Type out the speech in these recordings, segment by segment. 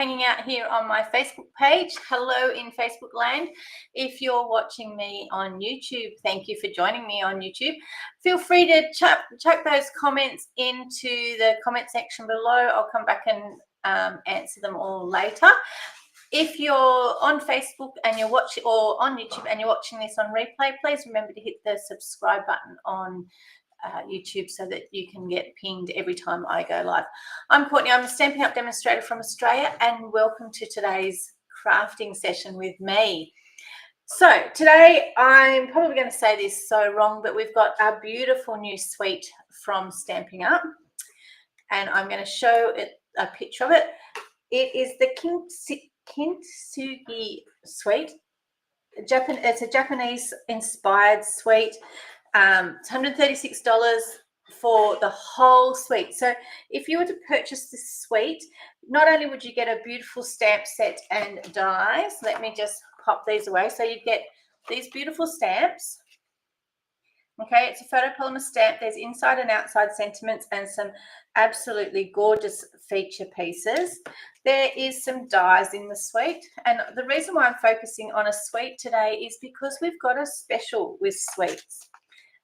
hanging out here on my Facebook page. Hello in Facebook land. If you're watching me on YouTube, thank you for joining me on YouTube. Feel free to chuck those comments into the comment section below. I'll come back and answer them all later. If you're on Facebook and you're watching, or on YouTube and you're watching this on replay, please remember to hit the subscribe button on YouTube so that you can get pinged every time I go live. I'm Courtney, I'm a Stampin' Up demonstrator from Australia, and welcome to today's crafting session with me. So today, I'm probably going to say this so wrong, but we've got a beautiful new suite from Stampin' Up, and I'm going to show it a picture of it. It is the Kintsugi Suite. It's a Japanese inspired suite. It's $136 for the whole suite. So if you were to purchase this suite, not only would you get a beautiful stamp set and dies, let me just pop these away. So you get these beautiful stamps. Okay, it's a photopolymer stamp. There's inside and outside sentiments and some absolutely gorgeous feature pieces. There is some dies in the suite, and the reason why I'm focusing on a suite today is because we've got a special with suites.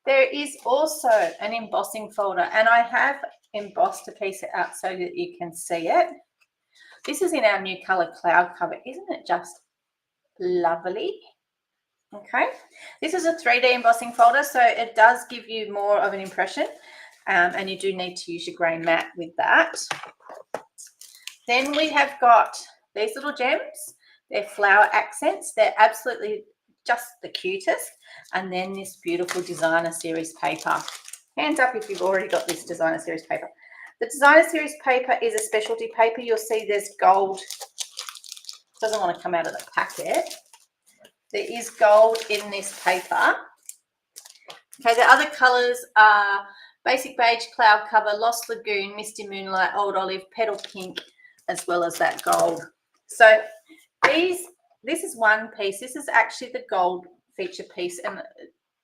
There is also an embossing folder, and I have embossed a piece out so that you can see it. This is in our new color cloud cover. Isn't it just lovely? Okay, this is a 3D embossing folder, so it does give you more of an impression, and you do need to use your grey mat with that. Then we have got these little gems. They're flower accents. They're absolutely just the cutest. And then this beautiful designer series paper. Hands up if you've already got this designer series paper. The designer series paper is a specialty paper. You'll see there's gold. Doesn't want to come out of the packet. There is gold in this paper. Okay, the other colours are basic beige cloud cover, Lost Lagoon, Misty, Moonlight, Old Olive, Petal Pink, as well as that gold. So this is one piece. This is actually the gold feature piece, and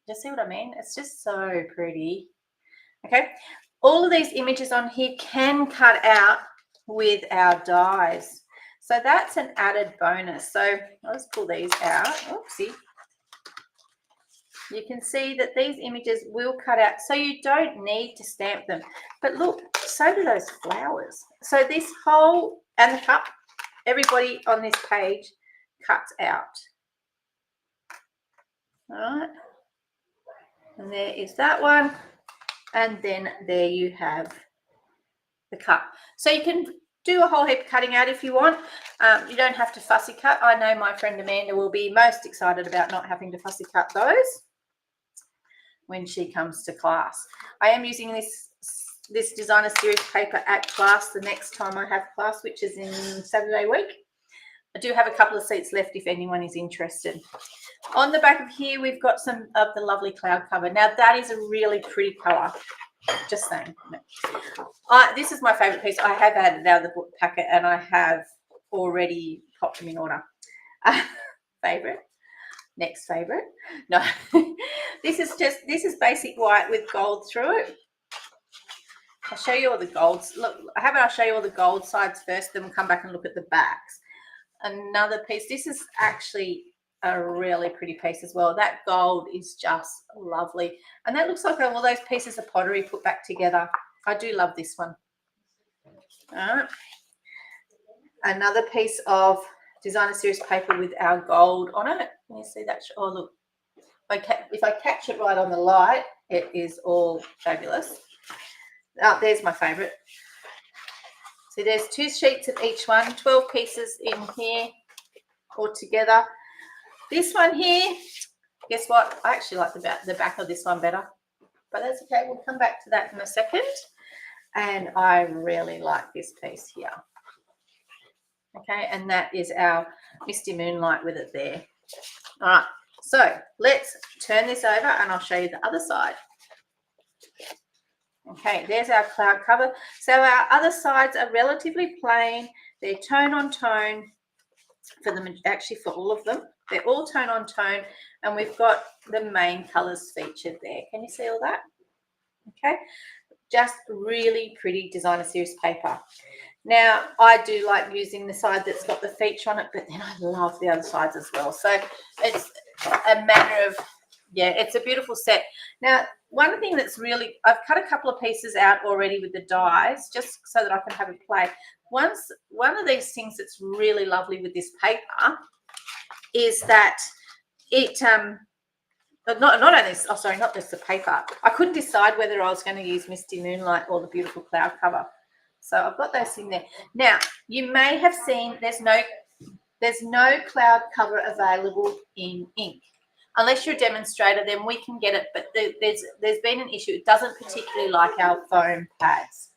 you see what I mean? It's just so pretty. Okay, all of these images on here can cut out with our dies. So that's an added bonus. So I'll just pull these out. Oopsie. You can see that these images will cut out, so you don't need to stamp them. But look, so do those flowers. So this whole, and the cup, everybody on this page cuts out. All right. And there is that one. And then there you have the cup. So you can do a whole heap of cutting out if you want. You don't have to fussy cut. I know my friend Amanda will be most excited about not having to fussy cut those when she comes to class. I am using this designer series paper at class the next time I have class, which is in Saturday week. I do have a couple of seats left if anyone is interested. On the back of here, we've got some of the lovely cloud cover. Now that is a really pretty colour. Just saying. This is my favourite piece. I have added out of the book packet, and I have already popped them in order. Favourite. Next favourite. No. This is basic white with gold through it. I'll show you all the golds. Look, how about I'll show you all the gold sides first, then we'll come back and look at the backs. Another piece. This is actually a really pretty piece as well. That gold is just lovely, and that looks like all those pieces of pottery put back together. I do love this one. All right, another piece of designer series paper with our gold on it. Can you see that? Oh look, if I catch it right on the light, it is all fabulous. Oh, there's my favorite. So there's 2 sheets of each one, 12 pieces in here all together. This one here, guess what? I actually like the back of this one better, but that's okay. We'll come back to that in a second. And I really like this piece here. Okay, and that is our Misty Moonlight with it there. All right, so let's turn this over and I'll show you the other side. Okay, there's our cloud cover. So our other sides are relatively plain. They're tone on tone for them, actually for all of them. They're all tone on tone, and we've got the main colors featured there. Can you see all that? Okay, just really pretty designer series paper. Now, I do like using the side that's got the feature on it, but then I love the other sides as well. So it's a matter of, yeah, it's a beautiful set. Now, one thing that's really, I've cut a couple of pieces out already with the dies just so that I can have a play. One of these things that's really lovely with this paper is that it, not only, oh sorry, not just the paper. I couldn't decide whether I was going to use Misty Moonlight or the beautiful cloud cover. So I've got those in there. Now, you may have seen there's no cloud cover available in ink. Unless you're a demonstrator, then we can get it, but there's been an issue. It doesn't particularly like our foam pads.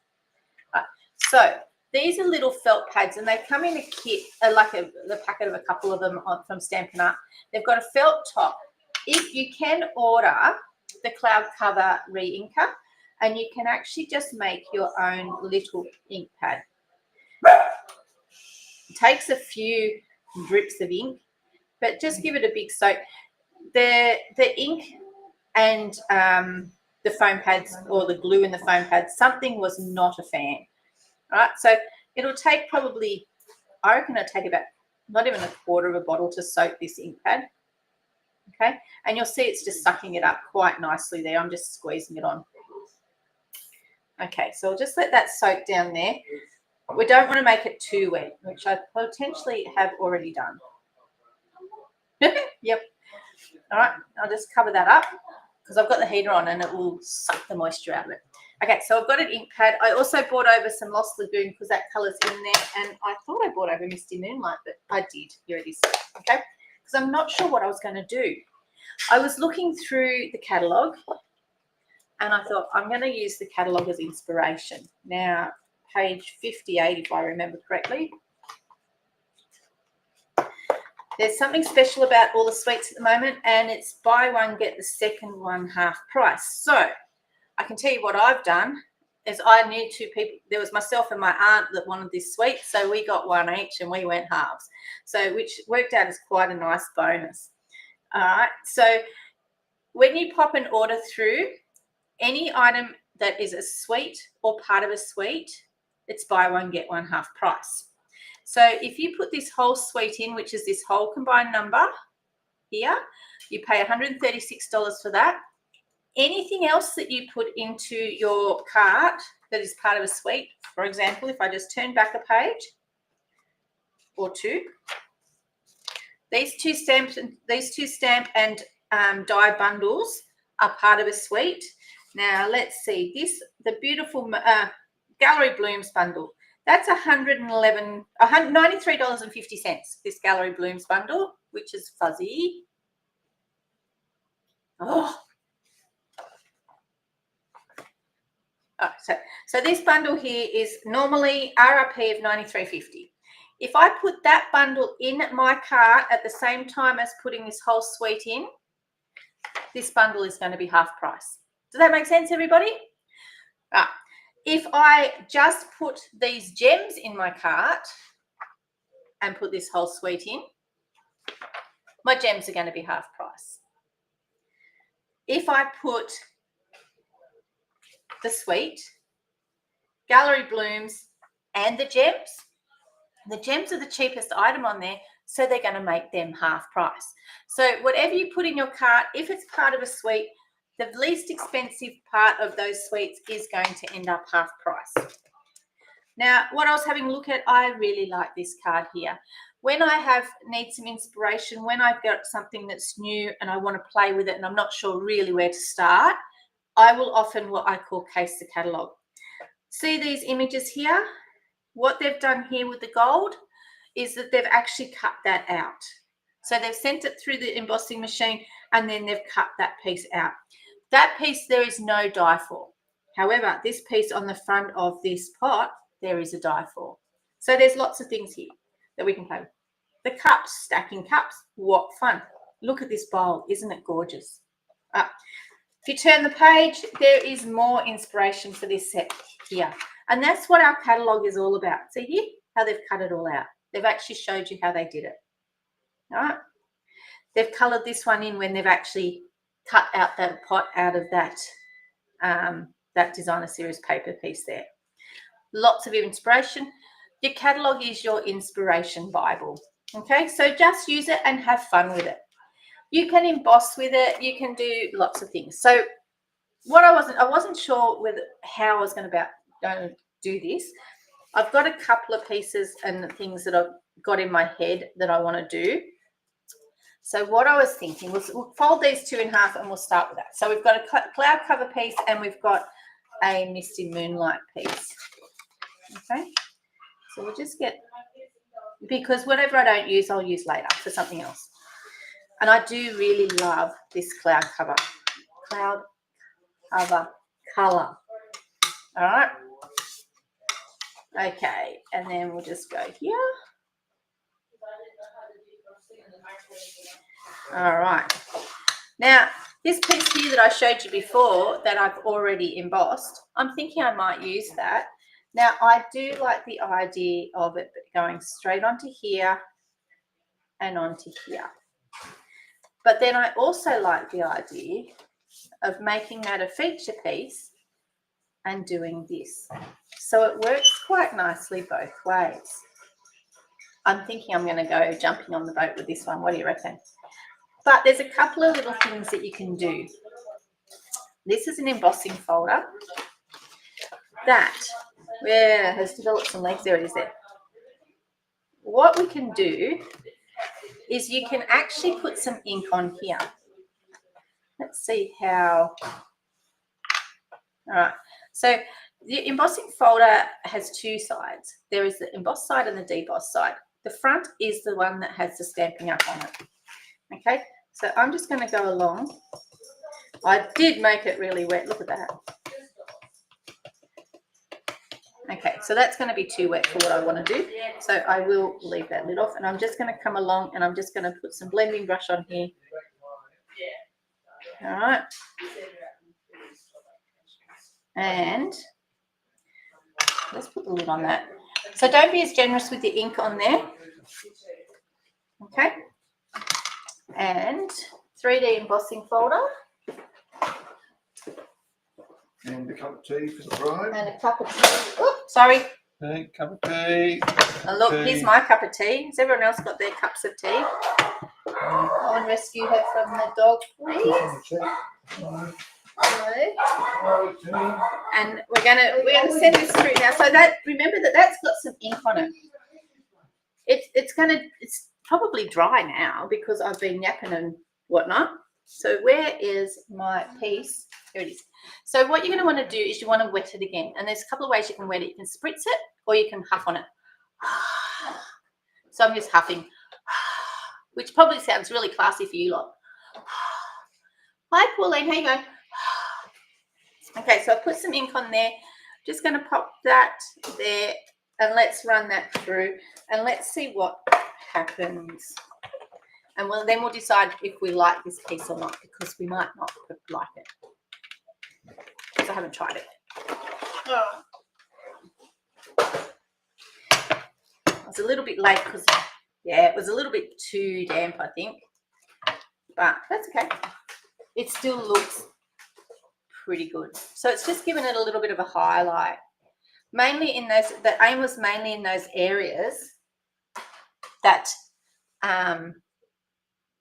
So these are little felt pads, and they come in a kit, the packet of a couple of them from Stampin' Up. They've got a felt top. If you can order the cloud cover re-inker, and you can actually just make your own little ink pad. It takes a few drips of ink, but just give it a big soak. The ink and the foam pads, or the glue in the foam pads, something was not a fan. All right, so it'll take probably, I reckon it'll take about not even a quarter of a bottle to soak this ink pad. Okay, and you'll see it's just sucking it up quite nicely there. I'm just squeezing it on. Okay, so I'll just let that soak down there. We don't want to make it too wet, which I potentially have already done. Yep. All right, I'll just cover that up because I've got the heater on and it will suck the moisture out of it. Okay, so I've got an ink pad. I also brought over some Lost Lagoon because that colour's in there, and I thought I brought over Misty Moonlight, but I did. Here it is. Okay, because I'm not sure what I was going to do. I was looking through the catalogue, and I thought I'm going to use the catalogue as inspiration. Now, page 58, if I remember correctly. There's something special about all the sweets at the moment, and it's buy one, get the second one half price. So I can tell you what I've done is I knew two people. There was myself and my aunt that wanted this sweet, so we got one each and we went halves. So which worked out as quite a nice bonus. All right, so when you pop an order through, any item that is a sweet or part of a sweet, it's buy one, get one half price. So if you put this whole suite in, which is this whole combined number here, you pay $136 for that. Anything else that you put into your cart that is part of a suite, for example, if I just turn back a page or two, these two stamp and die bundles are part of a suite. Now let's see this, the beautiful Gallery Blooms bundle. That's $93.50, this Gallery Blooms bundle, which is fuzzy. Oh. So this bundle here is normally RRP of $93.50. If I put that bundle in my cart at the same time as putting this whole suite in, this bundle is going to be half price. Does that make sense, everybody? If I just put these gems in my cart and put this whole suite in, my gems are going to be half price. If I put the suite, Gallery Blooms, and the gems are the cheapest item on there, so they're going to make them half price. So whatever you put in your cart, if it's part of a suite, the least expensive part of those suites is going to end up half price. Now, what I was having a look at, I really like this card here. When I need some inspiration, when I've got something that's new and I want to play with it and I'm not sure really where to start, I will often what I call case the catalogue. See these images here? What they've done here with the gold is that they've actually cut that out. So they've sent it through the embossing machine and then they've cut that piece out. That piece there is no die for. However, this piece on the front of this pot, there is a die for. So there's lots of things here that we can play with. The cups, stacking cups, what fun. Look at this bowl, isn't it gorgeous? If you turn the page, there is more inspiration for this set here. And that's what our catalogue is all about. See here, how they've cut it all out. They've actually showed you how they did it. All right. They've coloured this one in when they've actually cut out that pot out of that, that designer series paper piece there. Lots of inspiration. Your catalogue is your inspiration Bible. Okay, so just use it and have fun with it. You can emboss with it. You can do lots of things. So what I wasn't sure with how I was going to do this. I've got a couple of pieces and things that I've got in my head that I want to do. So what I was thinking was we'll fold these two in half and we'll start with that. So we've got a cloud cover piece and we've got a Misty Moonlight piece. Okay, so we'll just get, because whatever I don't use, I'll use later for something else. And I do really love this cloud cover color. All right. Okay, and then we'll just go here. All right. Now, this piece here that I showed you before that I've already embossed, I'm thinking I might use that. Now, I do like the idea of it going straight onto here and onto here. But then I also like the idea of making that a feature piece and doing this. So it works quite nicely both ways. I'm thinking I'm going to go jumping on the boat with this one. What do you reckon? But there's a couple of little things that you can do. This is an embossing folder that has developed some legs. There it is there. What we can do is you can actually put some ink on here. Let's see how. All right. So the embossing folder has two sides. There is the emboss side and the deboss side. The front is the one that has the Stampin' Up on it. Okay, so I'm just going to go along. I did make it really wet. Look at that. Okay, so that's going to be too wet for what I want to do. So I will leave that lid off, and I'm just going to come along and I'm just going to put some blending brush on here. All right. And let's put the lid on that. So don't be as generous with the ink on there. Okay. And 3D embossing folder. And a cup of tea for the bride. And a cup of tea. Oops, sorry. Okay, cup of tea. And look, here's my cup of tea. Has everyone else got their cups of tea? Go and rescue her from the dog, please. No. And we're gonna send this through now. So that, remember that's got some ink on it. It's probably dry now because I've been yapping and whatnot. So where is my piece? Here it is. So what you're going to want to do is you want to wet it again. And there's a couple of ways you can wet it. You can spritz it or you can huff on it. So I'm just huffing, which probably sounds really classy for you lot. Hi, Pauline. How you going? Okay, so I put some ink on there. Just going to pop that there and let's run that through and let's see what happens. And then we'll decide if we like this piece or not, because we might not like it. Because I haven't tried it. Oh. I was a little bit late because, yeah, it was a little bit too damp, I think. But that's okay. It still looks pretty good. So it's just given it a little bit of a highlight. Mainly in those, the aim was mainly in those areas that,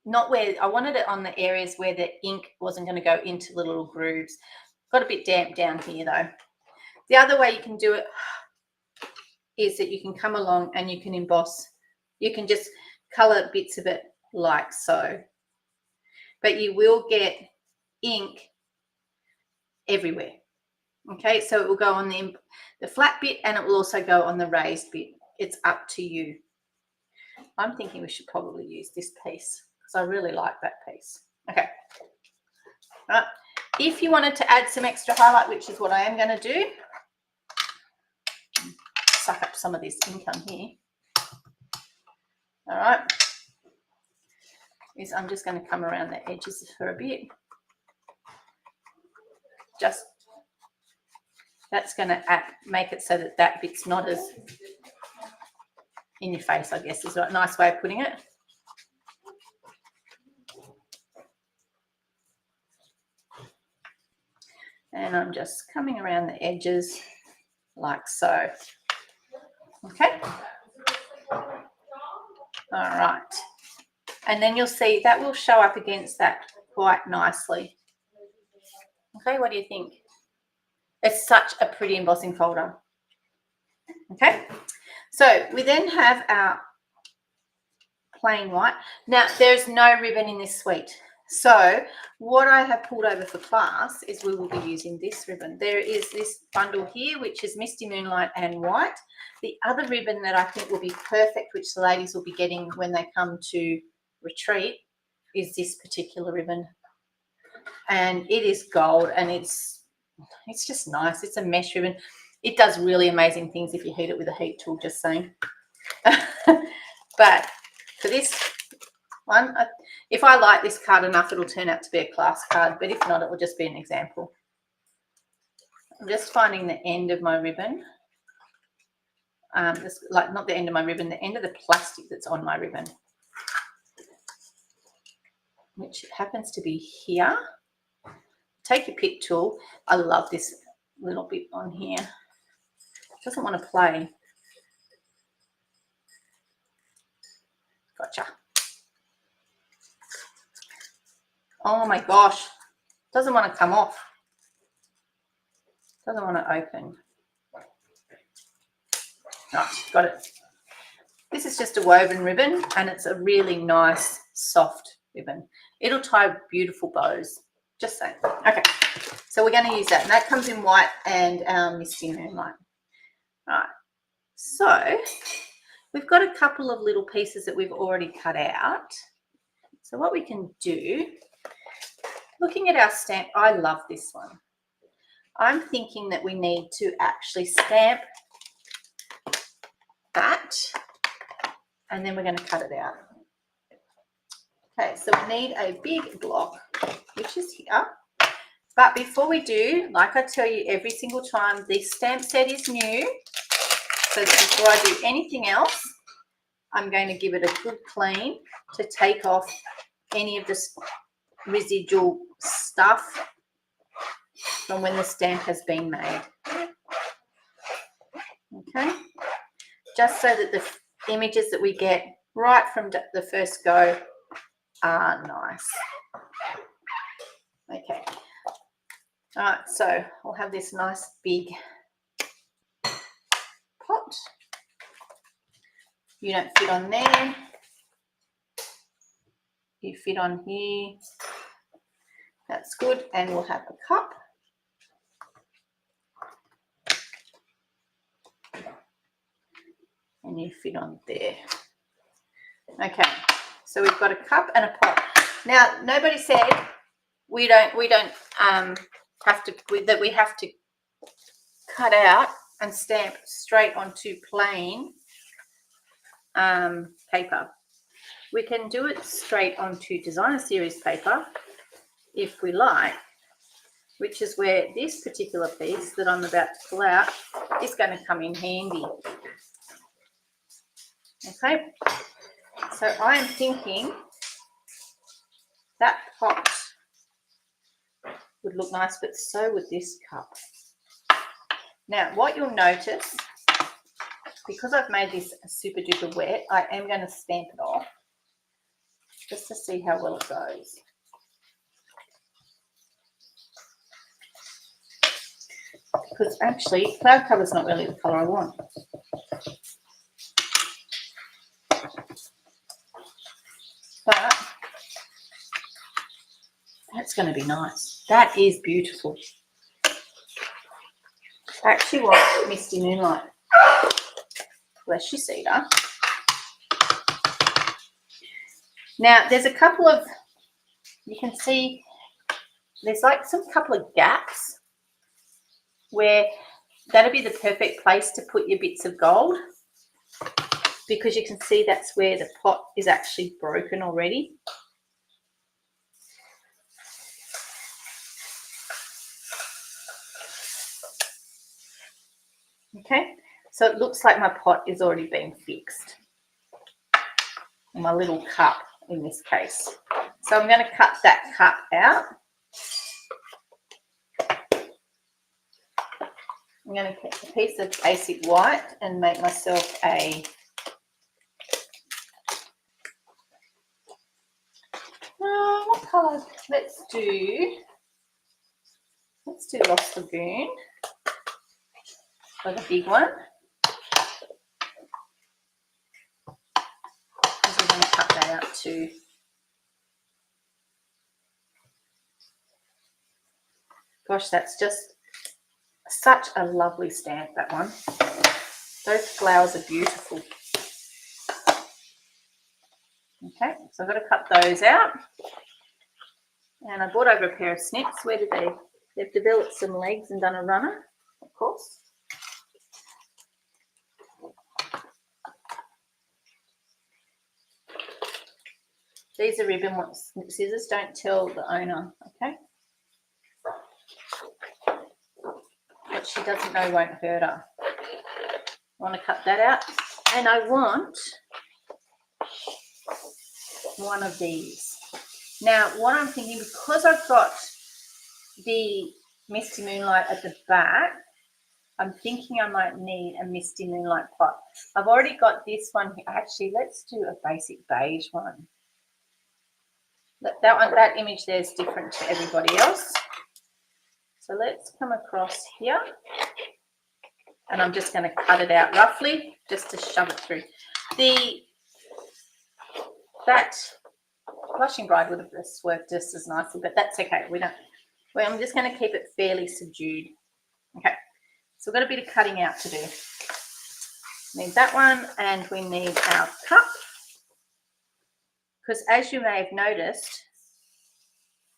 not where, I wanted it on the areas where the ink wasn't going to go into the little grooves. Got a bit damp down here though. The other way you can do it is that you can come along and you can emboss. You can just colour bits of it like so. But you will get ink everywhere. Okay, so it will go on the flat bit and it will also go on the raised bit. It's up to you. I'm thinking we should probably use this piece because I really like that piece. Okay. All right. If you wanted to add some extra highlight, which is what I am going to do, suck up some of this ink on here. All right. Is I'm just going to come around the edges for a bit. Just, that's going to make it so that that bit's not as in your face, I guess, is a nice way of putting it. And I'm just coming around the edges like so. Okay. All right. And then you'll see that will show up against that quite nicely. Okay, what do you think? It's such a pretty embossing folder. Okay, so we then have our plain white. Now, there's no ribbon in this suite. So what I have pulled over for class is we will be using this ribbon. There is this bundle here, which is Misty, Moonlight and white. The other ribbon that I think will be perfect, which the ladies will be getting when they come to retreat, is this particular ribbon. And it is gold and it's just nice. It's a mesh ribbon. It does really amazing things if you heat it with a heat tool, just saying. But for this one, if I like this card enough, it'll turn out to be a class card, but if not, it will just be an example. I'm just finding the end of my ribbon. Like not the end of my ribbon, the end of the plastic that's on my ribbon, which happens to be here. Take your pick tool. I love this little bit on here. It doesn't want to play. Gotcha. Oh my gosh. Doesn't want to come off. Doesn't want to open. Right, got it. This is just a woven ribbon and it's a really nice soft ribbon. It'll tie beautiful bows. Just saying. Okay, so we're going to use that. And that comes in white and Misty Moonlight. All right, so we've got a couple of little pieces that we've already cut out. So what we can do, looking at our stamp, I love this one. I'm thinking that we need to actually stamp that and then we're going to cut it out. Okay, so we need a big block, which is here. But before we do, like I tell you every single time, this stamp set is new. So that before I do anything else, I'm going to give it a good clean to take off any of this residual stuff from when the stamp has been made. Okay, just so that the images that we get right from the first go are nice. Okay, all right, so we'll have this nice big pot. You don't fit on there. You fit on here. That's good. And we'll have a cup. And you fit on there. Okay, so we've got a cup and a pot. Now, nobody said we have to cut out and stamp straight onto plain paper. We can do it straight onto designer series paper if we like, which is where this particular piece that I'm about to pull out is going to come in handy. Okay, so I am thinking that pot would look nice, but so would this cup. Now, what you'll notice, because I've made this super duper wet, I am going to stamp it off just to see how well it goes. Because actually, cloud cover is not really the colour I want. But that's going to be nice. That is beautiful. I actually want Misty Moonlight. Bless you, Cedar. Now, there's a couple of, you can see, there's like some couple of gaps where that'll be the perfect place to put your bits of gold, because you can see that's where the pot is actually broken already. Okay, so it looks like my pot is already being fixed. My little cup in this case. So I'm going to cut that cup out. I'm going to get a piece of basic white and make myself a what colour? Let's do Lost Lagoon for the big one. Because we're going to cut that out too. Gosh, that's just such a lovely stamp, that one. Those flowers are beautiful. Okay, so I've got to cut those out. And I brought over a pair of snips. Where did they? They've developed some legs and done a runner, of course. These are ribbon scissors. Don't tell the owner, okay? What she doesn't know won't hurt her. I want to cut that out. And I want one of these. Now, what I'm thinking, because I've got the Misty Moonlight at the back, I'm thinking I might need a Misty Moonlight pot. I've already got this one here. Actually, let's do a basic beige one. That image there is different to everybody else. So let's come across here. And I'm just going to cut it out roughly, just to shove it through. That Blushing Bride would have just worked just as nicely, but that's okay. I'm just going to keep it fairly subdued. Okay, so we've got a bit of cutting out to do. Need that one, and we need our cup. Because as you may have noticed,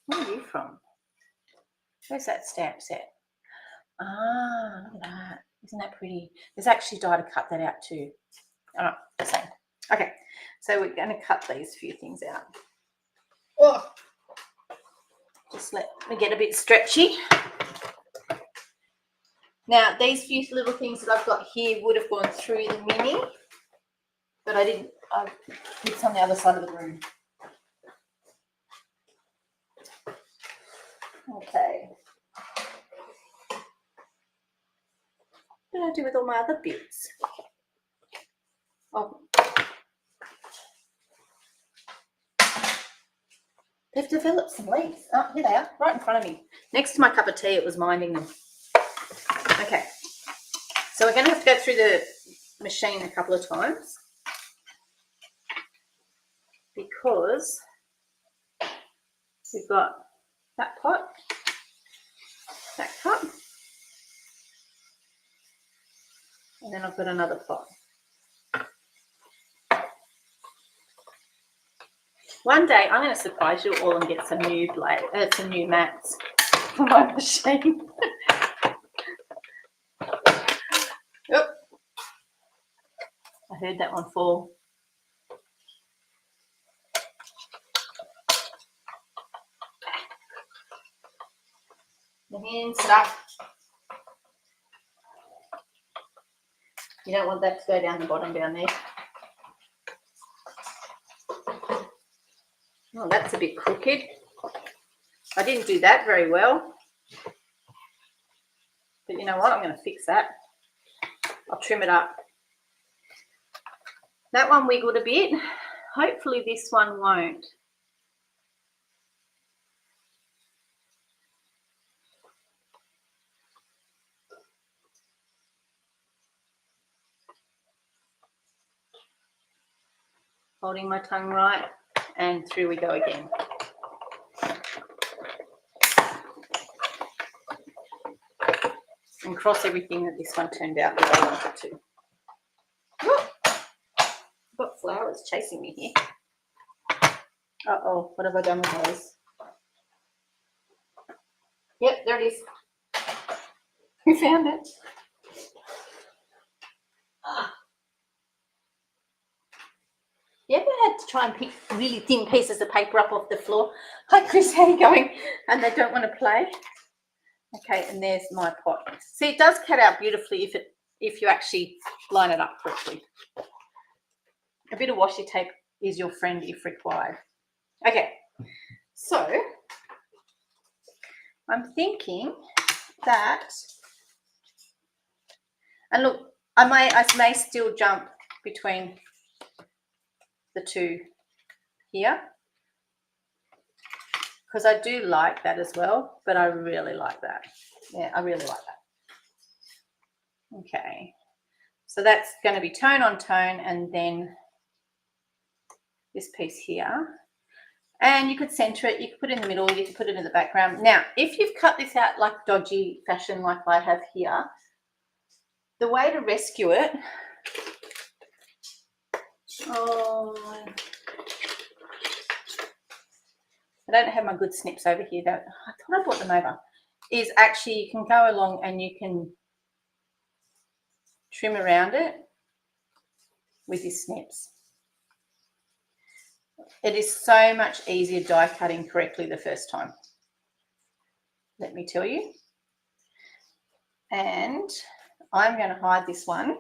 where are you from? Where's that stamp set? Ah, look at that. Isn't that pretty? There's actually die to cut that out too. Oh, the same. Okay, so we're going to cut these few things out. Oh, just let me get a bit stretchy. Now, these few little things that I've got here would have gone through the mini, but I didn't. I did some on the other side of the room. Okay. What did I do with all my other bits? Oh. They've developed some leaves. Oh, here they are, right in front of me. Next to my cup of tea, it was minding them. Okay, so we're going to have to go through the machine a couple of times because we've got that pot, that cup, and then I've got another pot. One day I'm going to surprise you all and get some new mats for my machine. Yep. I heard that one fall. The hand stuck. You don't want that to go down the bottom down there. Oh, that's a bit crooked. I didn't do that very well. But you know what? I'm going to fix that. I'll trim it up. That one wiggled a bit. Hopefully this one won't. Holding my tongue right, and through we go again. And cross everything that this one turned out that I wanted to. Oh, I've got flowers chasing me here. Uh-oh, what have I done with those? Yep, there it is. We found it. You ever had to try and pick really thin pieces of paper up off the floor? Hi Chris, how are you going? And they don't want to play. Okay, and there's my pot. See, it does cut out beautifully if you actually line it up correctly. A bit of washi tape is your friend if required. Okay, so I'm thinking that And look, I may still jump between the two here because I do like that as well, but I really like that. Yeah, I really like that. Okay, so that's going to be tone on tone, and then this piece here. And you could center it, you could put it in the middle, you could put it in the background. Now, if you've cut this out like dodgy fashion like I have here, the way to rescue it, I don't have my good snips over here though. I thought I brought them over. Is actually you can go along and you can trim around it with your snips. It is so much easier die cutting correctly the first time, let me tell you. And I'm going to hide this one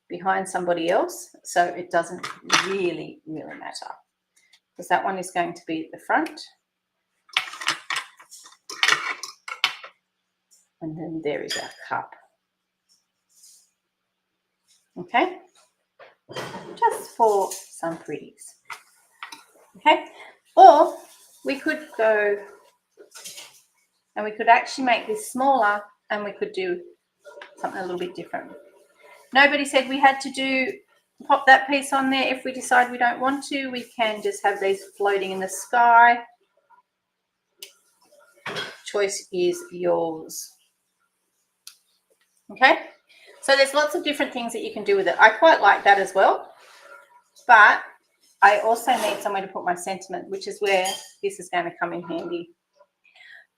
behind somebody else so it doesn't really matter, because that one is going to be at the front. And then there is our cup. Okay, just for some pretties. Okay, or we could go and we could actually make this smaller and we could do something a little bit different. Nobody said we had to pop that piece on there. If we decide we don't want to, we can just have these floating in the sky. Choice is yours. Okay, so there's lots of different things that you can do with it. I quite like that as well, but I also need somewhere to put my sentiment, which is where this is going to come in handy.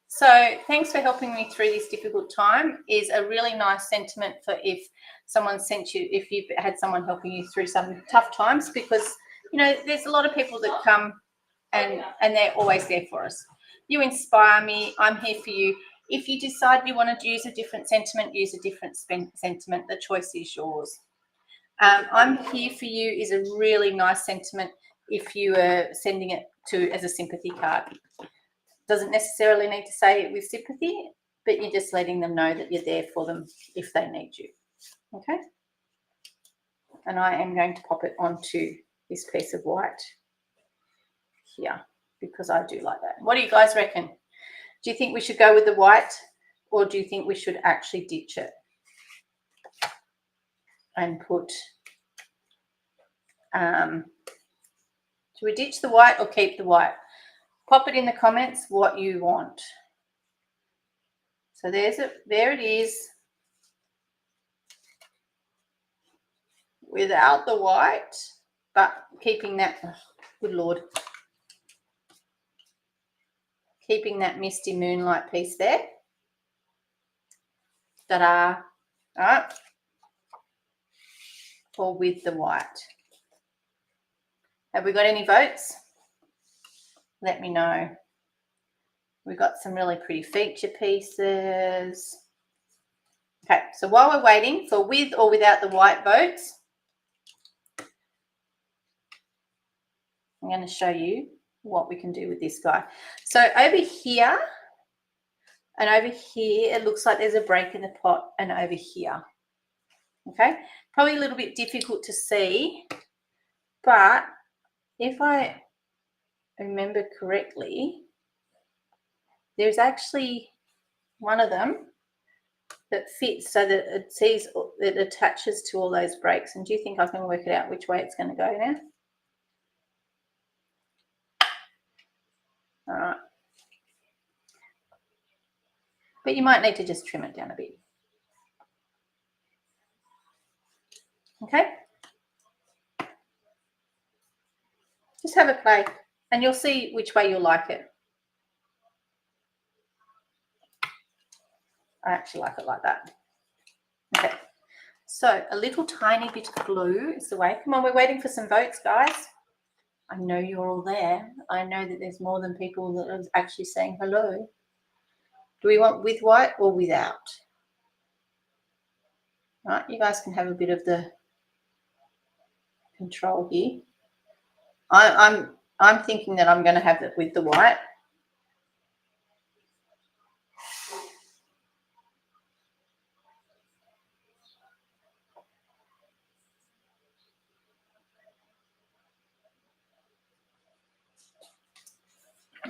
So thanks for helping me through this difficult time is a really nice sentiment for if someone sent you, if you've had someone helping you through some tough times, because, you know, there's a lot of people that come and they're always there for us. You inspire me. I'm here for you. If you decide you want to use a different sentiment, use a different sentiment. The choice is yours. I'm here for you is a really nice sentiment if you are sending it to as a sympathy card. Doesn't necessarily need to say it with sympathy, but you're just letting them know that you're there for them if they need you. Okay, and I am going to pop it onto this piece of white here because I do like that. What do you guys reckon? Do you think we should go with the white, or do you think we should actually ditch it and put should we ditch the white or keep the white? Pop it in the comments what you want. So there it is without the white, but keeping that, oh, good Lord, keeping that Misty Moonlight piece there. Ta-da. All right. Or with the white. Have we got any votes? Let me know. We've got some really pretty feature pieces. Okay, so while we're waiting for with or without the white votes, I'm going to show you what we can do with this guy. So over here and over here, it looks like there's a break in the pot, and over here. Okay, probably a little bit difficult to see, but if I remember correctly, there's actually one of them that fits so that it attaches to all those breaks. And do you think I can work it out which way it's going to go now? All right. But you might need to just trim it down a bit. Okay. Just have a play and you'll see which way you'll like it. I actually like it like that. Okay. So a little tiny bit of glue is the way. Come on, we're waiting for some votes, guys. I know you're all there. I know that there's more than people that are actually saying hello. Do we want with white or without? All right, you guys can have a bit of the control here. I'm thinking that I'm going to have it with the white.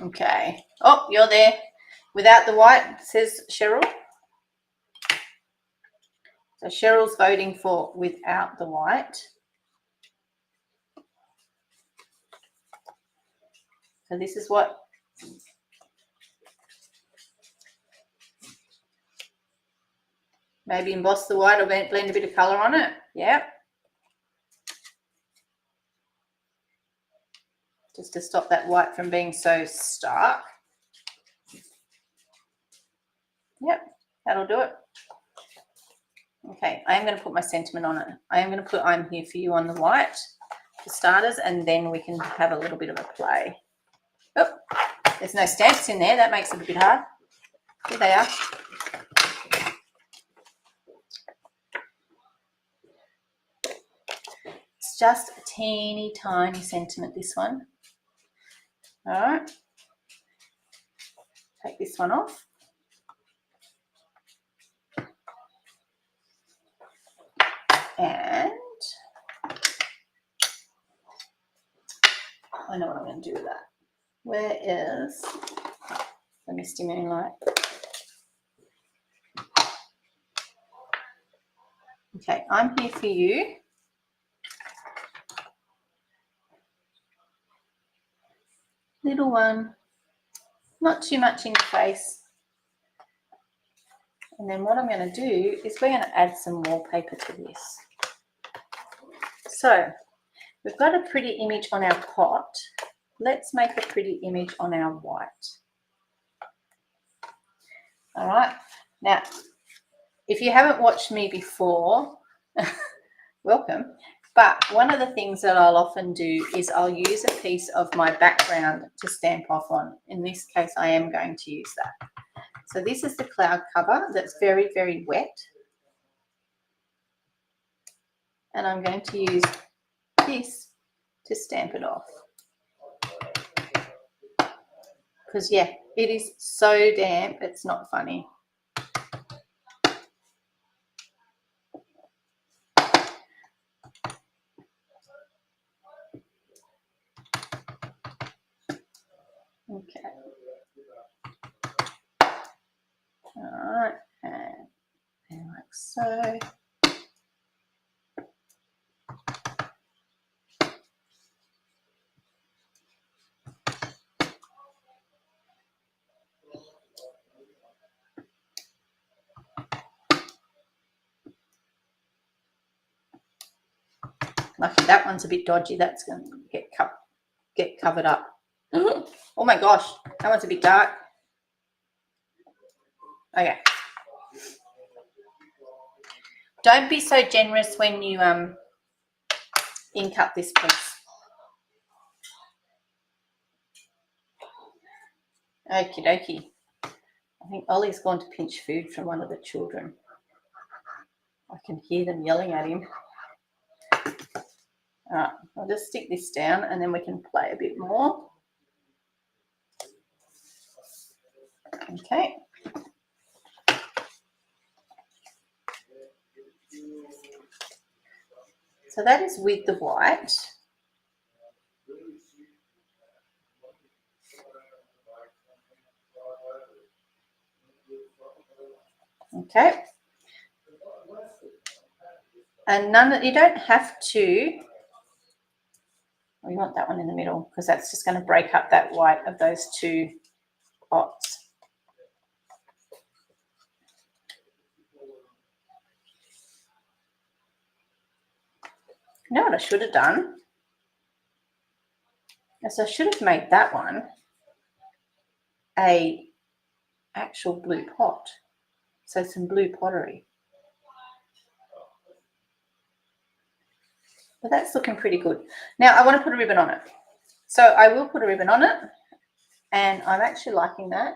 Okay. Oh, you're there. Without the white, says Cheryl. So Cheryl's voting for without the white. So this is what maybe emboss the white or blend a bit of colour on it. Yeah. Just to stop that white from being so stark. Yep, that'll do it. Okay, I am going to put my sentiment on it. I am going to put I'm here for you on the white for starters, and then we can have a little bit of a play. Oh, there's no stamps in there. That makes it a bit hard. Here they are. It's just a teeny tiny sentiment, this one. All right. Take this one off. And I know what I'm going to do with that. Where is the Misty Moonlight? Okay, I'm here for you. Little one, not too much in your face. And then what I'm going to do is we're going to add some wallpaper to this. So we've got a pretty image on our pot. Let's make a pretty image on our white. All right. Now, if you haven't watched me before, welcome. But one of the things that I'll often do is I'll use a piece of my background to stamp off on. In this case, I am going to use that. So this is the cloud cover that's very, very wet. And I'm going to use this to stamp it off. Because, yeah, it is so damp, it's not funny. Okay. All right, and like so. Lucky that one's a bit dodgy. That's going to get covered up. Oh my gosh, that one's a bit dark. Okay. Don't be so generous when you ink up this piece. Okie dokie. I think Ollie's gone to pinch food from one of the children. I can hear them yelling at him. All right, I'll just stick this down and then we can play a bit more. Okay. So that is with the white. Okay. And you don't have to, we want that one in the middle because that's just going to break up that white of those two pots. You know what I should have done? Is I should have made that one a actual blue pot. So some blue pottery. But that's looking pretty good. Now I want to put a ribbon on it. So I will put a ribbon on it. And I'm actually liking that.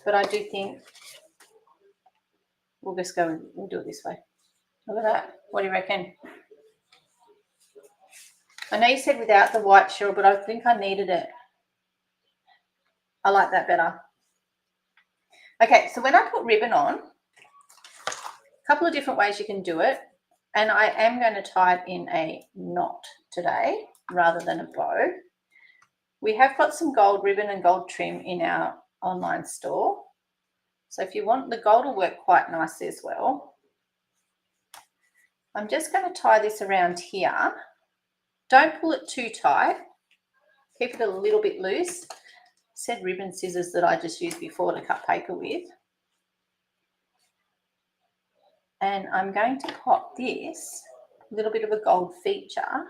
But I do think we'll just go and we'll do it this way. Look at that. What do you reckon? I know you said without the white, Cheryl, but I think I needed it. I like that better. Okay, so when I put ribbon on, a couple of different ways you can do it. And I am going to tie it in a knot today rather than a bow. We have got some gold ribbon and gold trim in our online store. So if you want, the gold will work quite nicely as well. I'm just going to tie this around here. Don't pull it too tight. Keep it a little bit loose. Said ribbon scissors that I just used before to cut paper with. And I'm going to pop this little bit of a gold feature.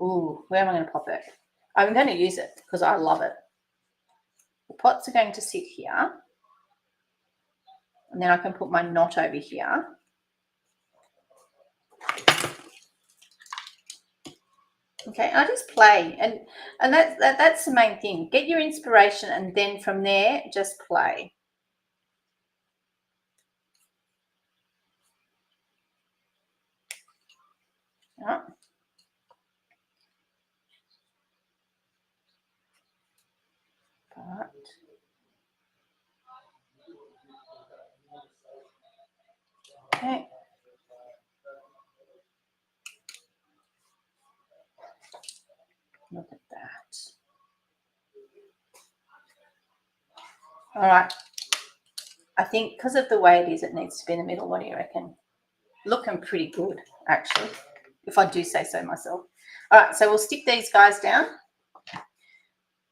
Ooh, where am I going to pop it? I'm going to use it because I love it. The pots are going to sit here. And then I can put my knot over here. Okay, I just play, and that's the main thing. Get your inspiration, and then from there, just play. Right. But okay. Look at that. All right. I think because of the way it is, it needs to be in the middle. What do you reckon? Looking pretty good, actually, if I do say so myself. All right, so we'll stick these guys down.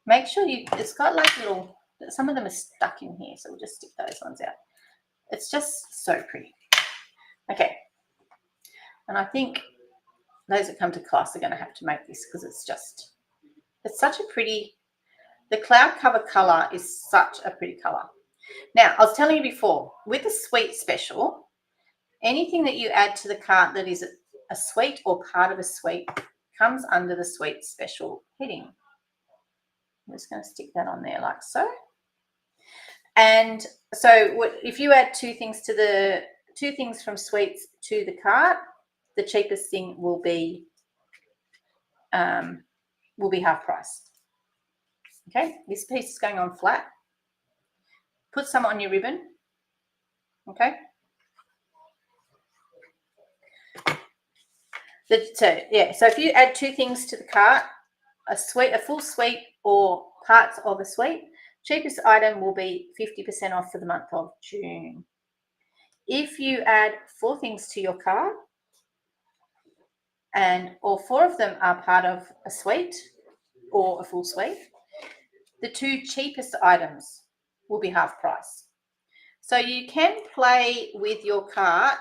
Make sure it's got like little, some of them are stuck in here, so we'll just stick those ones out. It's just so pretty. Okay. And I think those that come to class are going to have to make this because it's such a pretty, the cloud cover colour is such a pretty colour. Now, I was telling you before, with the suite special, anything that you add to the cart that is a suite or part of a suite comes under the suite special heading. I'm just going to stick that on there like so. And so if you add two things from suites to the cart, the cheapest thing will be half price. Okay, this piece is going on flat. Put some on your ribbon. Okay. So if you add two things to the cart, a full suite or parts of a suite, cheapest item will be 50% off for the month of June. If you add 4 things to your cart and all 4 of them are part of a suite or a full suite, the 2 cheapest items will be half price. So you can play with your cart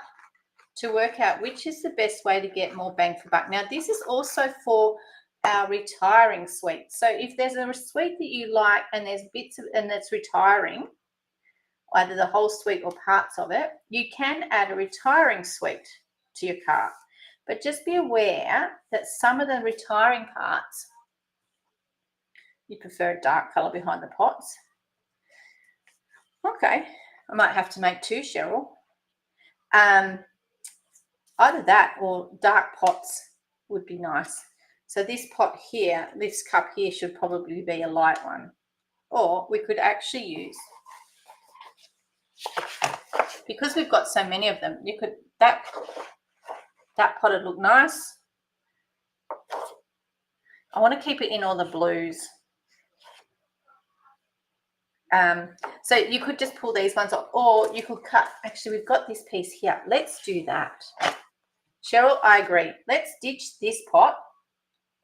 to work out which is the best way to get more bang for buck. Now, this is also for our retiring suite. So if there's a suite that you like and there's bits of, and that's retiring, either the whole suite or parts of it, you can add a retiring suite to your cart. But just be aware that some of the retiring parts, you prefer a dark colour behind the pots. Okay, I might have to make 2, Cheryl. Either that or dark pots would be nice. So this pot here, this cup here should probably be a light one. Or we could actually use, because we've got so many of them, you could, that pot would look nice. I want to keep it in all the blues. So you could just pull these ones off, or you could cut, actually we've got this piece here. Let's do that. Cheryl, I agree. Let's ditch this pot,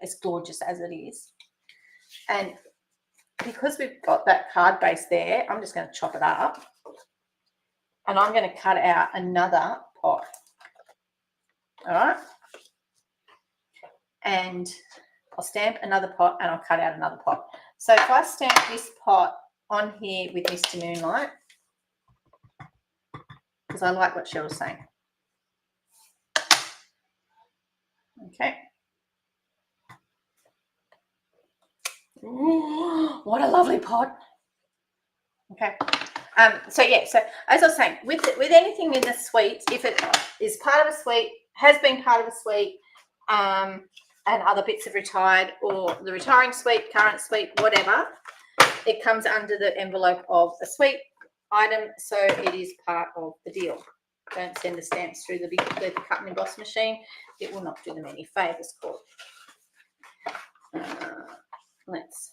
as gorgeous as it is. And because we've got that card base there, I'm just going to chop it up. And I'm going to cut out another pot. All right. And I'll stamp another pot and I'll cut out another pot. So if I stamp this pot on here with Mr. Moonlight, because I like what Cheryl's saying. Okay. Ooh, what a lovely pot. Okay. So as I was saying, with anything in the suite, if it is part of a suite, has been part of a suite, and other bits have retired, or the retiring suite, current suite, whatever, it comes under the envelope of a suite item, so it is part of the deal. Don't send the stamps through the cut and emboss machine. It will not do them any favours, Court. let's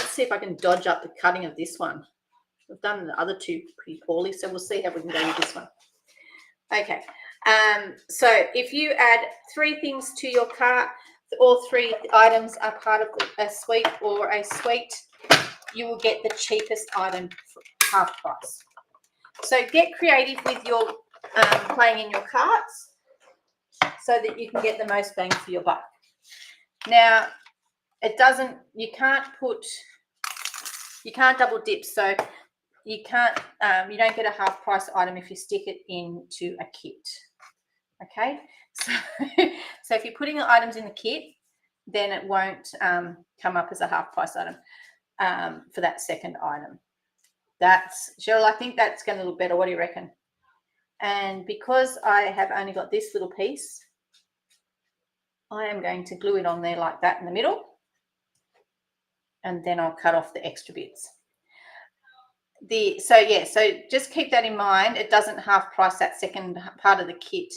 see if I can dodge up the cutting of this one. We've done the other two pretty poorly, so we'll see how we can go with this one. Okay, so if you add 3 things to your cart, all 3 items are part of a suite or a suite, you will get the cheapest item for half price. So get creative with your playing in your carts so that you can get the most bang for your buck. Now, you can't double dip, so you don't get a half price item if you stick it into a kit. Okay, so if you're putting the items in the kit, then it won't come up as a half price item for that second item. Cheryl, I think that's going to look better. What do you reckon? And because I have only got this little piece, I am going to glue it on there like that in the middle, and then I'll cut off the extra bits. So just keep that in mind. It doesn't half price that second part of the kit,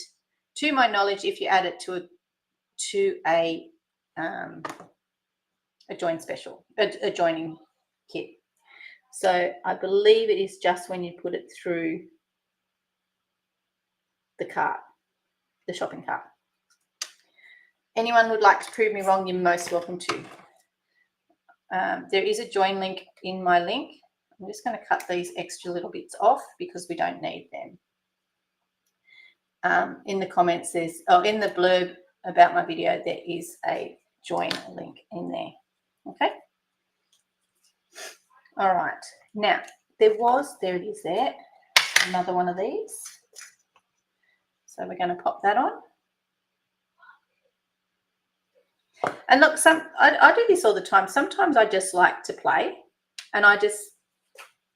to my knowledge, if you add it to a joining kit. So I believe it is just when you put it through the cart, the shopping cart. Anyone would like to prove me wrong, you're most welcome to. There is a join link in my link. I'm just going to cut these extra little bits off because we don't need them. In the comments, in the blurb about my video, there is a join link in there. Okay. All right. Now, there it is there. Another one of these. So we're going to pop that on. And look, I do this all the time. Sometimes I just like to play and I just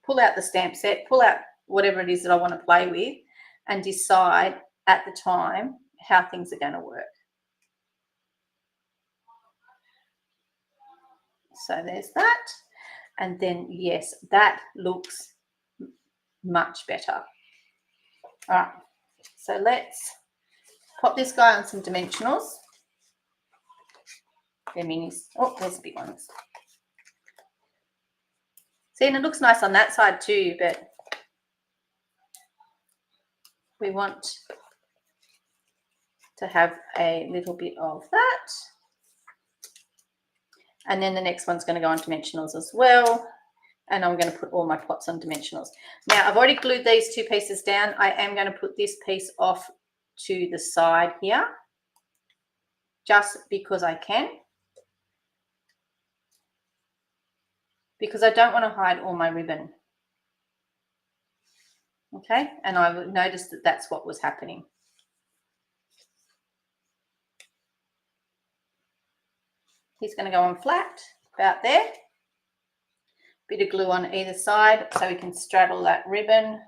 pull out the stamp set, pull out whatever it is that I want to play with and decide at the time how things are going to work. So there's that. And then, yes, that looks much better. All right. So let's pop this guy on some dimensionals. They're minis. Oh, there's the big ones. See, and it looks nice on that side too, but we want to have a little bit of that. And then the next one's going to go on dimensionals as well. And I'm going to put all my pots on dimensionals. Now, I've already glued these 2 pieces down. I am going to put this piece off to the side here, just because I can. Because I don't want to hide all my ribbon. Okay, and I noticed that that's what was happening. He's going to go on flat, about there. Bit of glue on either side so we can straddle that ribbon.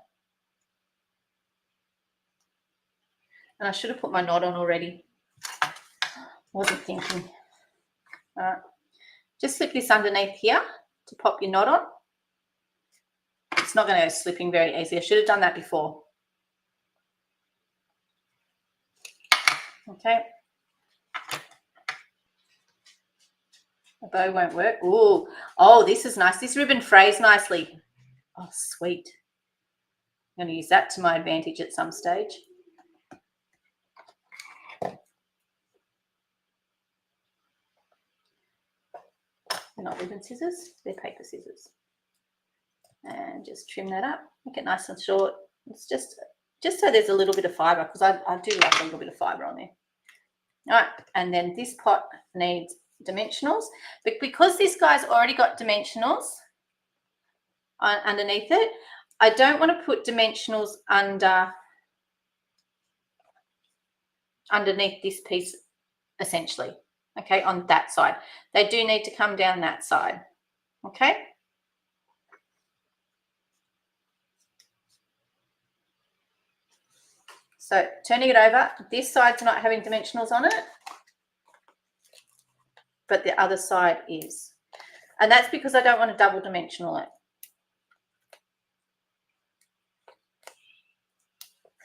And I should have put my knot on already. Wasn't thinking. All right. Just slip this underneath here to pop your knot on. It's not going to go slipping very easy. I should have done that before. Okay. The bow won't work. Ooh. Oh, this is nice. This ribbon frays nicely. Oh, sweet. I'm going to use that to my advantage at some stage. They're not ribbon scissors, they're paper scissors. And just trim that up, make it nice and short. It's just so there's a little bit of fibre, because I do like a little bit of fibre on there. All right, and then this pot needs dimensionals, but because this guy's already got dimensionals underneath it, I don't want to put dimensionals underneath this piece, essentially. Okay, on that side. They do need to come down that side. Okay. So turning it over, this side's not having dimensionals on it, but the other side is. And that's because I don't want to double dimensional it.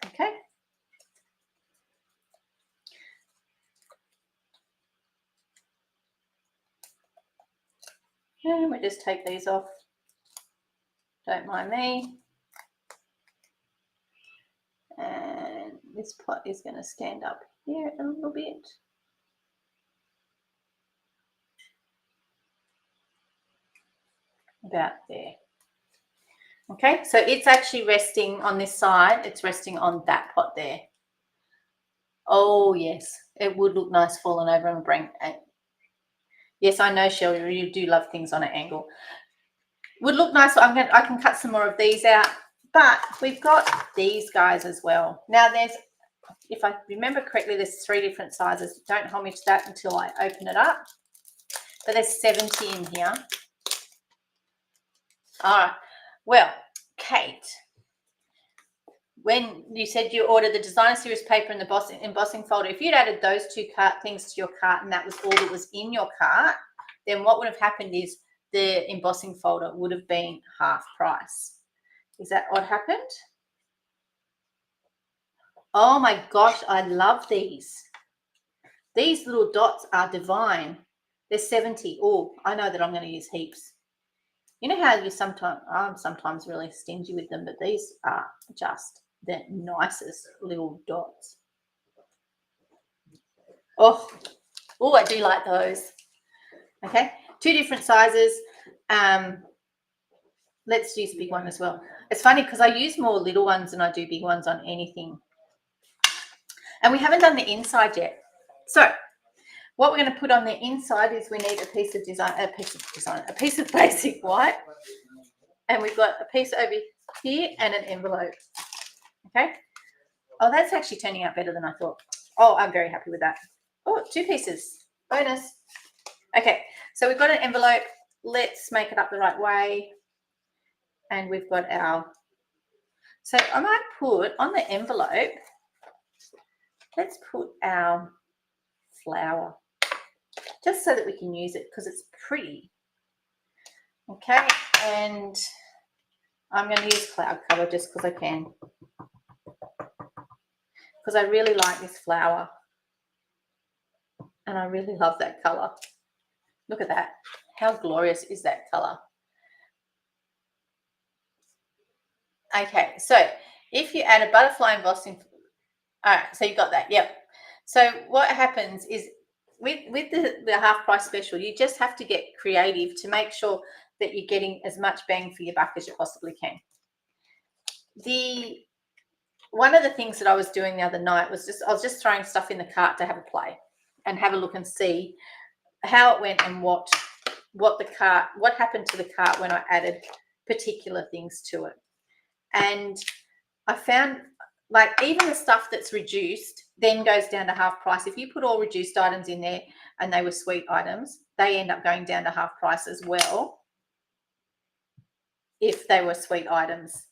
Okay. And we just take these off. Don't mind me. And this pot is going to stand up here a little bit. About there. Okay, so it's actually resting on this side. It's resting on that pot there. Oh, yes. It would look nice falling over on a brain. Yes, I know, Shelley, you do love things on an angle. Would look nice. I can cut some more of these out, but we've got these guys as well. Now there's, if I remember correctly, there's 3 different sizes. Don't hold me to that until I open it up. But there's 70 in here. All right. Well, Kate, when you said you ordered the designer series paper and the embossing folder, if you'd added those 2 things to your cart and that was all that was in your cart, then what would have happened is the embossing folder would have been half price. Is that what happened? Oh my gosh, I love these. These little dots are divine. They're 70. Oh, I know that I'm going to use heaps. You know how I'm sometimes really stingy with them, but these are just the nicest little dots. Oh, I do like those. Okay, 2 different sizes. Let's use a big one as well. It's funny because I use more little ones than I do big ones on anything. And we haven't done the inside yet. So what we're going to put on the inside is we need a piece of basic white. And we've got a piece over here and an envelope. Okay. Oh, that's actually turning out better than I thought. Oh, I'm very happy with that. Oh, 2 pieces. Bonus. Okay. So we've got an envelope. Let's make it up the right way. And we've got our, so I might put on the envelope, let's put our flower, just so that we can use it because it's pretty. Okay, and I'm going to use cloud cover just because I can, because I really like this flower and I really love that color. Look at that. How glorious is that color? Okay, so if you add a butterfly embossing, all right, so you got that, yep. So what happens is with the half price special, you just have to get creative to make sure that you're getting as much bang for your buck as you possibly can. One of the things that I was doing the other night was I was just throwing stuff in the cart to have a play and have a look and see how it went and what happened to the cart when I added particular things to it. And I found, like, even the stuff that's reduced then goes down to half price. If you put all reduced items in there and they were sweet items, they end up going down to half price as well if they were sweet items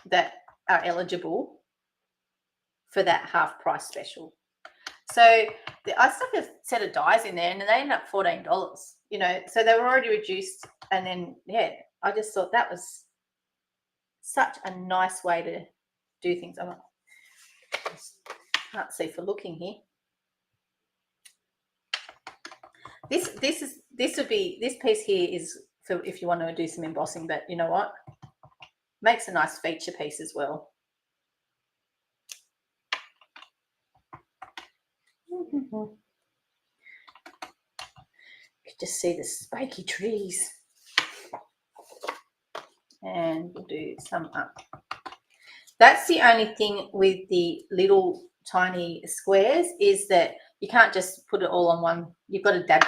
that are eligible for that half price special. So I stuck a set of dies in there and they ended up $14, you know, so they were already reduced. And then, yeah, I just thought that was such a nice way to do things. I can't see for looking here. This piece here is for if you want to do some embossing, but you know what? Makes a nice feature piece as well. You can just see the spiky trees. And we'll do some up. That's the only thing with the little tiny squares is that you can't just put it all on one. You've got to dab.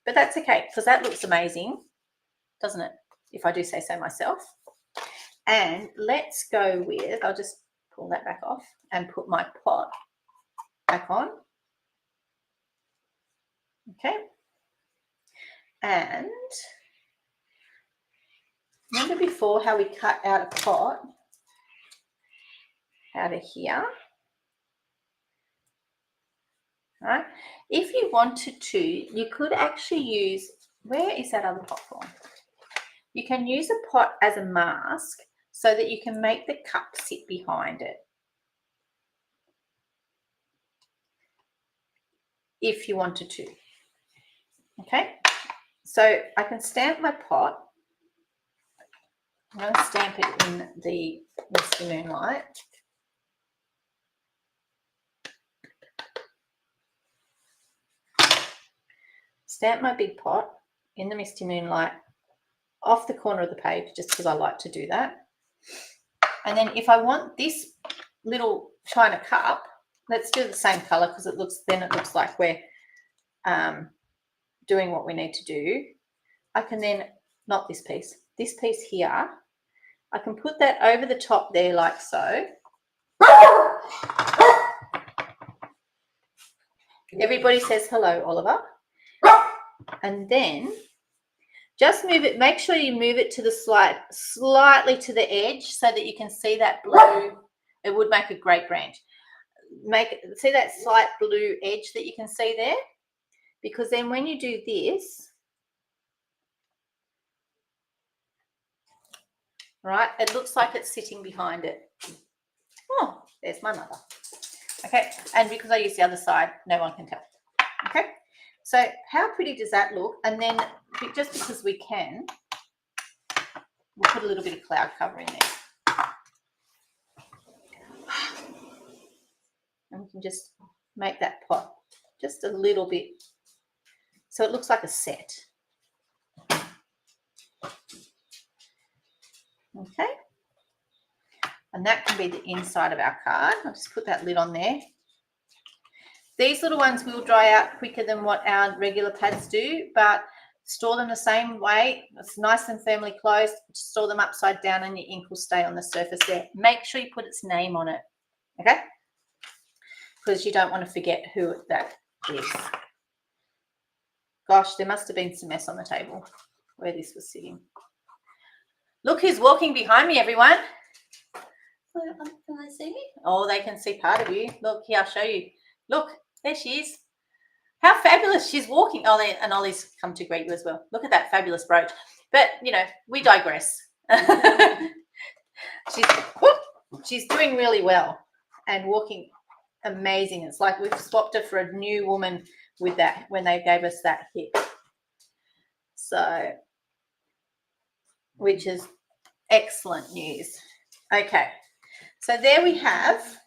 But that's okay because that looks amazing, doesn't it? If I do say so myself. And let's go with, I'll just pull that back off and put my pot back on. Okay. And remember before how we cut out a pot out of here? Right? If you wanted to, you could actually use, where is that other pot from? You can use a pot as a mask so that you can make the cup sit behind it. If you wanted to. Okay, So I can stamp my pot. I'm going to stamp it in the Misty Moonlight. Stamp my big pot in the Misty Moonlight off the corner of the page, just because I like to do that. And then if I want this little china cup, let's do the same color, because it looks like we're doing what we need to do. I can then, not this piece here, I can put that over the top there like so. Everybody says hello, Oliver. And then just move it, make sure you move it to the slightly to the edge so that you can see that blue. It would make a great branch. See that slight blue edge that you can see there? Because then when you do this, right, it looks like it's sitting behind it. Oh, there's my mother. Okay, and because I use the other side, no one can tell. Okay, so how pretty does that look? And then just because we can, we'll put a little bit of cloud cover in there. And we can just make that pot just a little bit so it looks like a set. Okay, and that can be the inside of our card. I'll just put that lid on there. These little ones will dry out quicker than what our regular pads do, but store them the same way. It's nice and firmly closed. Store them upside down and your ink will stay on the surface there. Make sure you put its name on it, okay? Because you don't want to forget who that is. Gosh, there must have been some mess on the table where this was sitting. Look who's walking behind me, everyone. Can they see me? Oh, they can see part of you. Look, here, I'll show you. Look, there she is. How fabulous. She's walking. Oh, and Ollie's come to greet you as well. Look at that fabulous brooch. But, you know, we digress. She's doing really well and walking amazing. It's like we've swapped her for a new woman with that when they gave us that hip. So, which is excellent news. Okay, so there we have.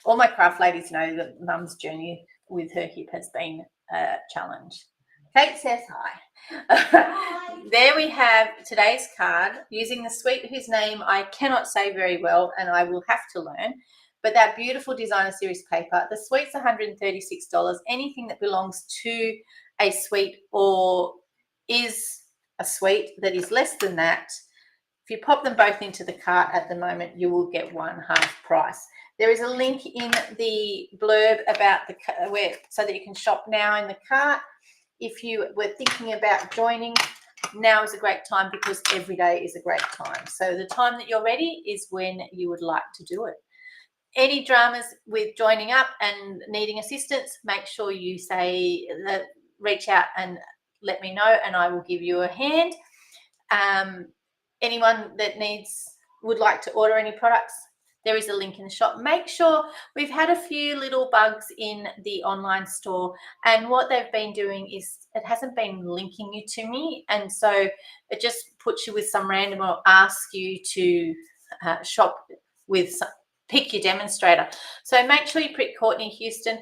All my craft ladies know that Mum's journey with her hip has been a challenge. Kate says hi. There we have today's card using the suite whose name I cannot say very well and I will have to learn. But that beautiful designer series paper. The suite's $136. Anything that belongs to a suite or is a suite that is less than that, if you pop them both into the cart at the moment, you will get one half price. There is a link in the blurb about so that you can shop now in the cart. If you were thinking about joining, now is a great time because every day is a great time. So the time that you're ready is when you would like to do it. Any dramas with joining up and needing assistance, make sure you reach out and let me know and I will give you a hand. Anyone that would like to order any products, there is a link in the shop. Make sure we've had a few little bugs in the online store and what they've been doing is it hasn't been linking you to me, and so it just puts you with some random or asks you to shop with pick your demonstrator. So make sure you pick Courtenay Houston.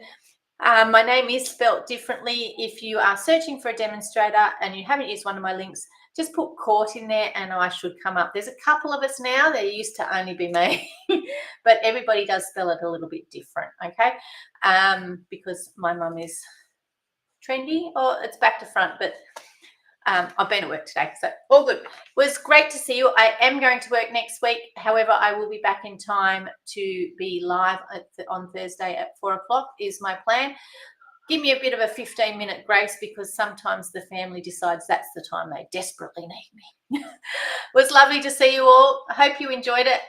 My name is spelt differently. If you are searching for a demonstrator and you haven't used one of my links, just put Court in there and I should come up. There's a couple of us now. There used to only be me, but everybody does spell it a little bit different, okay? Because my mum is trendy, or it's back to front, but I've been at work today, so all good. It was great to see you. I am going to work next week. However, I will be back in time to be live on Thursday at 4 o'clock is my plan. Give me a bit of a 15-minute grace because sometimes the family decides that's the time they desperately need me. It was lovely to see you all. I hope you enjoyed it.